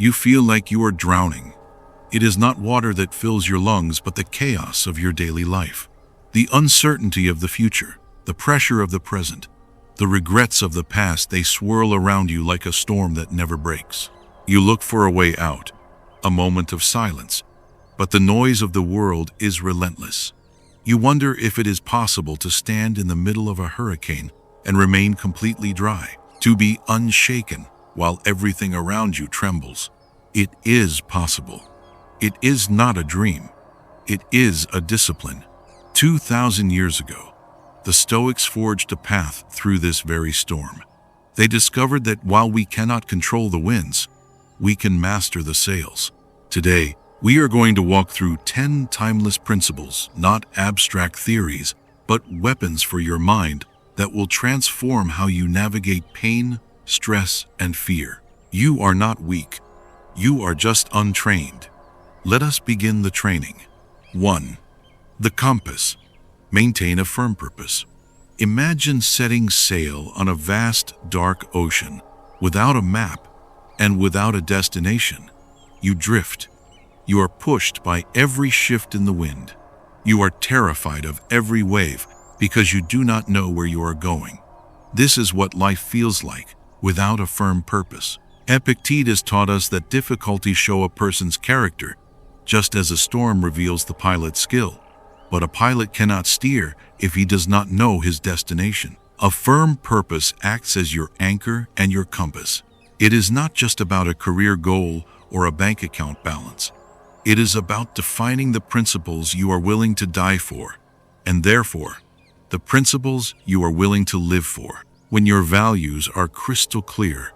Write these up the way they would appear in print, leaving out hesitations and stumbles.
You feel like you are drowning. It is not water that fills your lungs, but the chaos of your daily life. The uncertainty of the future, the pressure of the present, the regrets of the past, they swirl around you like a storm that never breaks. You look for a way out, a moment of silence, but the noise of the world is relentless. You wonder if it is possible to stand in the middle of a hurricane and remain completely dry, to be unshaken while everything around you trembles. It is possible. It is not a dream. It is a discipline. 2,000 years ago, the Stoics forged a path through this very storm. They discovered that while we cannot control the winds, we can master the sails. Today, we are going to walk through 10 timeless principles, not abstract theories, but weapons for your mind that will transform how you navigate pain, stress, and fear. You are not weak. You are just untrained. Let us begin the training. 1. The compass. Maintain a firm purpose. Imagine setting sail on a vast, dark ocean without a map and without a destination. You drift. You are pushed by every shift in the wind. You are terrified of every wave because you do not know where you are going. This is what life feels like without a firm purpose. Epictetus taught us that difficulties show a person's character, just as a storm reveals the pilot's skill. But a pilot cannot steer if he does not know his destination. A firm purpose acts as your anchor and your compass. It is not just about a career goal or a bank account balance. It is about defining the principles you are willing to die for, and therefore, the principles you are willing to live for. When your values are crystal clear,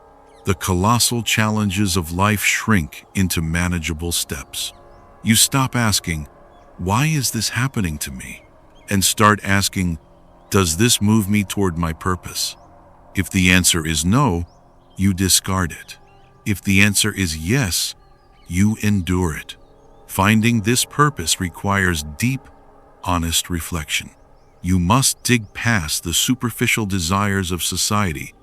the colossal challenges of life shrink into manageable steps. You stop asking, "Why is this happening to me?" and start asking, "Does this move me toward my purpose?" If the answer is no, you discard it. If the answer is yes, you endure it. Finding this purpose requires deep, honest reflection. You must dig past the superficial desires of society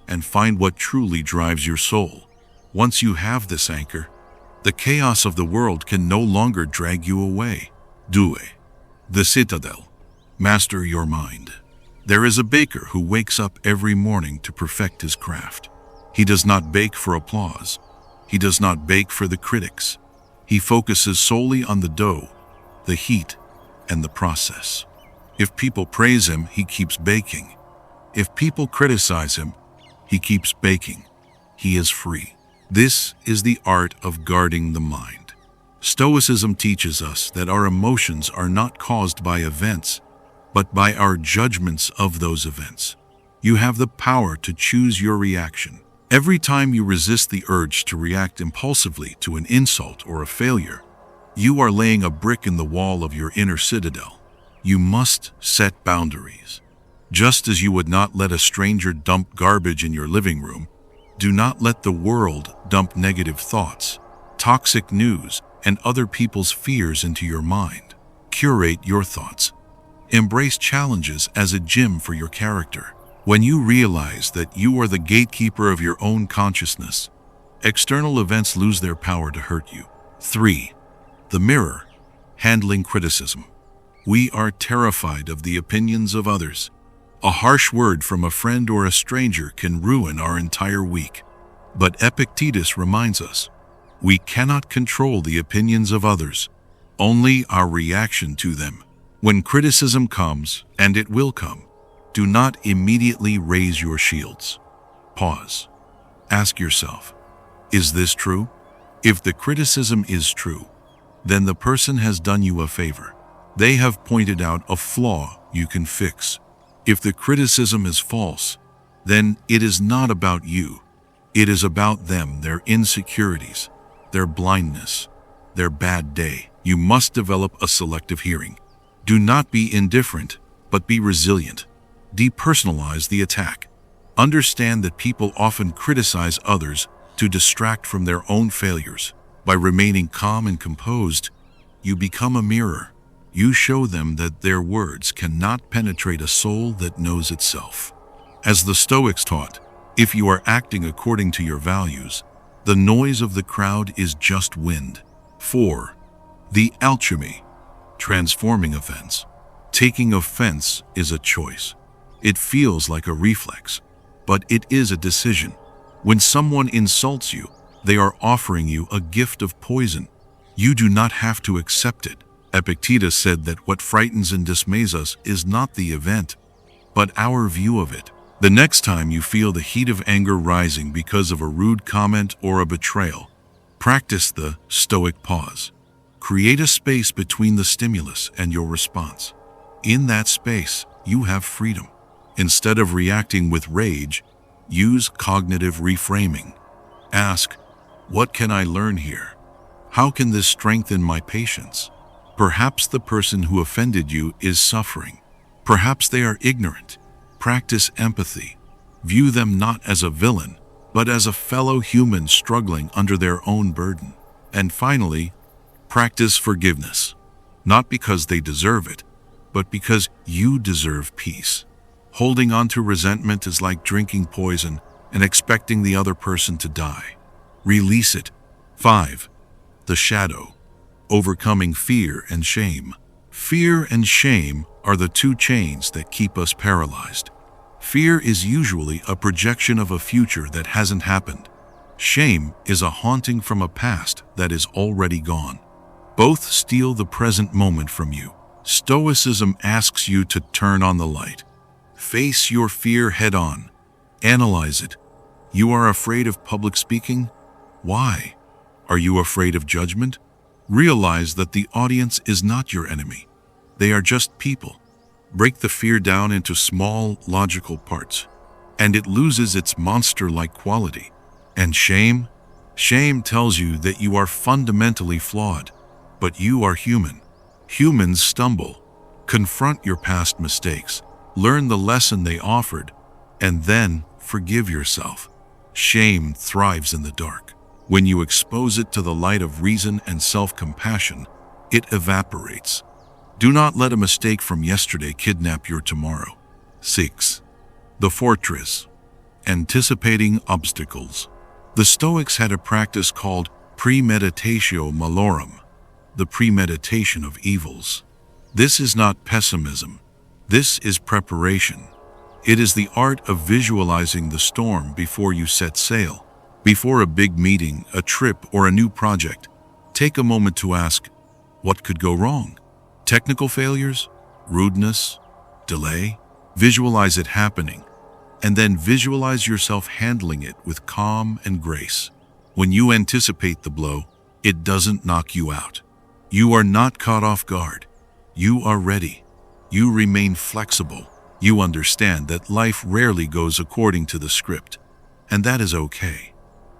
and find what truly drives your soul. Once you have this anchor, the chaos of the world can no longer drag you away. 2. The Citadel. Master your mind. There is a baker who wakes up every morning to perfect his craft. He does not bake for applause. He does not bake for the critics. He focuses solely on the dough, the heat, and the process. If people praise him, he keeps baking. If people criticize him, he keeps baking. He is free. This is the art of guarding the mind. Stoicism teaches us that our emotions are not caused by events, but by our judgments of those events. You have the power to choose your reaction. Every time you resist the urge to react impulsively to an insult or a failure, you are laying a brick in the wall of your inner citadel. You must set boundaries. Just as you would not let a stranger dump garbage in your living room, do not let the world dump negative thoughts, toxic news, and other people's fears into your mind. Curate your thoughts. Embrace challenges as a gym for your character. When you realize that you are the gatekeeper of your own consciousness, external events lose their power to hurt you. 3. The mirror. Handling criticism. We are terrified of the opinions of others. A harsh word from a friend or a stranger can ruin our entire week. But Epictetus reminds us, we cannot control the opinions of others, only our reaction to them. When criticism comes, and it will come, do not immediately raise your shields. Pause. Ask yourself, is this true? If the criticism is true, then the person has done you a favor. They have pointed out a flaw you can fix. If the criticism is false, then it is not about you. It is about them, their insecurities, their blindness, their bad day. You must develop a selective hearing. Do not be indifferent, but be resilient. Depersonalize the attack. Understand that people often criticize others to distract from their own failures. By remaining calm and composed, you become a mirror. You show them that their words cannot penetrate a soul that knows itself. As the Stoics taught, if you are acting according to your values, The noise of the crowd is just wind. 4. The alchemy, transforming offense. Taking offense is a choice. It feels like a reflex, but it is a decision. When someone insults you, they are offering you a gift of poison. You do not have to accept it. Epictetus said that what frightens and dismays us is not the event, but our view of it. The next time you feel the heat of anger rising because of a rude comment or a betrayal, practice the Stoic pause. Create a space between the stimulus and your response. In that space, you have freedom. Instead of reacting with rage, use cognitive reframing. Ask, what can I learn here? How can this strengthen my patience? Perhaps the person who offended you is suffering. Perhaps they are ignorant. Practice empathy. View them not as a villain, but as a fellow human struggling under their own burden. And finally, practice forgiveness. Not because they deserve it, but because you deserve peace. Holding on to resentment is like drinking poison and expecting the other person to die. Release it. 5. The shadow, overcoming fear and shame. Fear and shame are the two chains that keep us paralyzed. Fear is usually a projection of a future that hasn't happened. Shame is a haunting from a past that is already gone. Both steal the present moment from you. Stoicism asks you to turn on the light. Face your fear head on. Analyze it. You are afraid of public speaking? Why? Are you afraid of judgment? Realize that the audience is not your enemy. They are just people. Break the fear down into small, logical parts, and it loses its monster-like quality. And shame? Shame tells you that you are fundamentally flawed, but you are human. Humans stumble. Confront your past mistakes. Learn the lesson they offered, and then forgive yourself. Shame thrives in the dark. When you expose it to the light of reason and self-compassion, it evaporates. Do not let a mistake from yesterday kidnap your tomorrow. 6. The fortress, anticipating obstacles. The Stoics had a practice called premeditatio malorum, the premeditation of evils. This is not pessimism. This is preparation. It is the art of visualizing the storm before you set sail. Before a big meeting, a trip, or a new project, take a moment to ask, what could go wrong? Technical failures? Rudeness? Delay? Visualize it happening, and then visualize yourself handling it with calm and grace. When you anticipate the blow, it doesn't knock you out. You are not caught off guard. You are ready. You remain flexible. You understand that life rarely goes according to the script, and that is okay,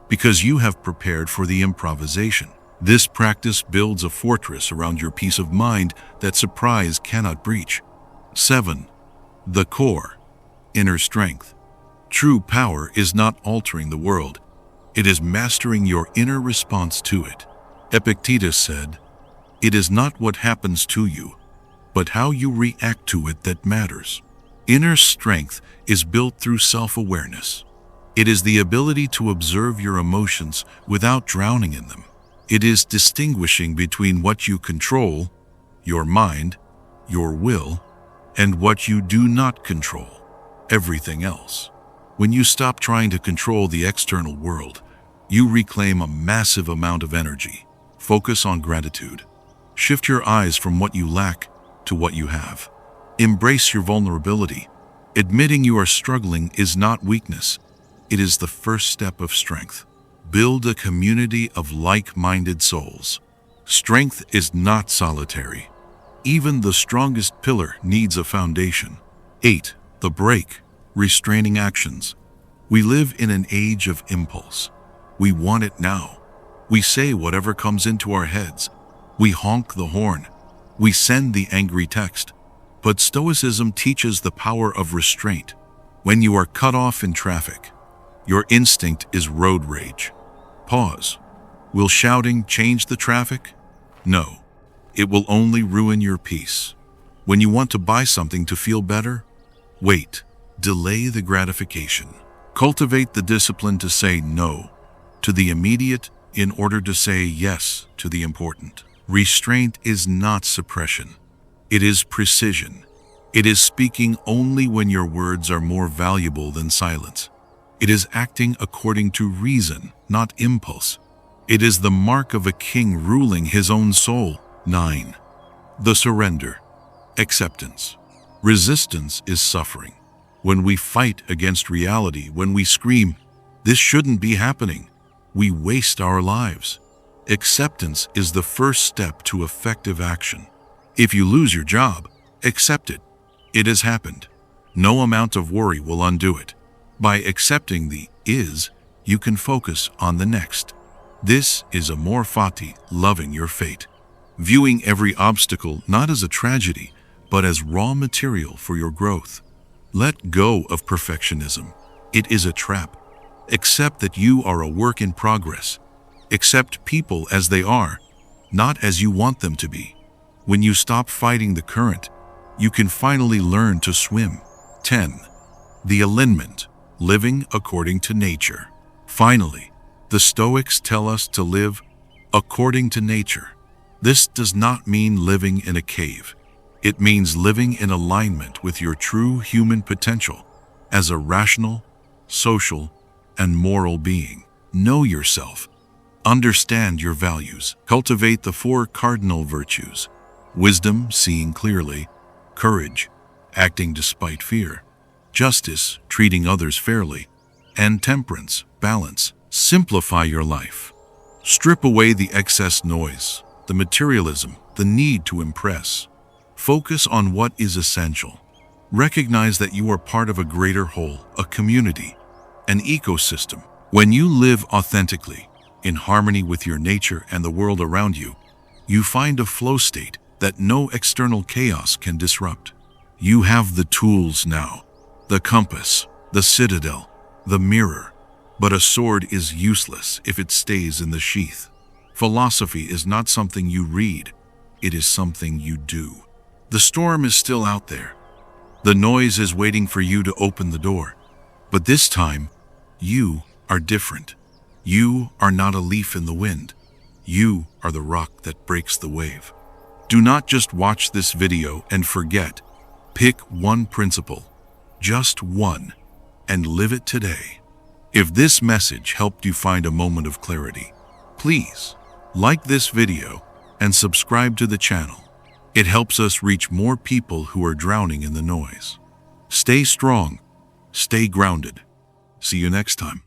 because you have prepared for the improvisation. This practice builds a fortress around your peace of mind that surprise cannot breach. 7. The core, inner strength. True power is not altering the world. It is mastering your inner response to it. Epictetus said, "It is not what happens to you, but how you react to it that matters." Inner strength is built through self-awareness. It is the ability to observe your emotions without drowning in them. It is distinguishing between what you control, your mind, your will, and what you do not control, everything else. When you stop trying to control the external world, you reclaim a massive amount of energy. Focus on gratitude. Shift your eyes from what you lack to what you have. Embrace your vulnerability. Admitting you are struggling is not weakness. It is the first step of strength. Build a community of like-minded souls. Strength is not solitary. Even the strongest pillar needs a foundation. 8. The break, restraining actions. We live in an age of impulse. We want it now. We say whatever comes into our heads. We honk the horn. We send the angry text. But Stoicism teaches the power of restraint. When you are cut off in traffic, your instinct is road rage. Pause. Will shouting change the traffic? No. It will only ruin your peace. When you want to buy something to feel better, wait. Delay the gratification. Cultivate the discipline to say no to the immediate in order to say yes to the important. Restraint is not suppression. It is precision. It is speaking only when your words are more valuable than silence. It is acting according to reason, not impulse. It is the mark of a king ruling his own soul. 9. The surrender. Acceptance. Resistance is suffering. When we fight against reality, when we scream, "This shouldn't be happening," we waste our lives. Acceptance is the first step to effective action. If you lose your job, accept it. It has happened. No amount of worry will undo it. By accepting the is, you can focus on the next. This is amor fati, loving your fate. Viewing every obstacle not as a tragedy, but as raw material for your growth. Let go of perfectionism. It is a trap. Accept that you are a work in progress. Accept people as they are, not as you want them to be. When you stop fighting the current, you can finally learn to swim. 10. The alignment, living according to nature. Finally, the Stoics tell us to live according to nature. This does not mean living in a cave. It means living in alignment with your true human potential as a rational, social, and moral being. Know yourself. Understand your values. Cultivate the 4 cardinal virtues. Wisdom, seeing clearly. Courage, acting despite fear. Justice, treating others fairly. And temperance, balance. Simplify your life. Strip away the excess noise, the materialism, the need to impress. Focus on what is essential. Recognize that you are part of a greater whole, a community, an ecosystem. When you live authentically, in harmony with your nature and the world around you, you find a flow state that no external chaos can disrupt. You have the tools now, the compass, the citadel, the mirror, but a sword is useless if it stays in the sheath. Philosophy is not something you read, it is something you do. The storm is still out there. The noise is waiting for you to open the door. But this time, you are different. You are not a leaf in the wind. You are the rock that breaks the wave. Do not just watch this video and forget. Pick one principle, just one, and live it today. If this message helped you find a moment of clarity, please like this video and subscribe to the channel. It helps us reach more people who are drowning in the noise. Stay strong, stay grounded. See you next time.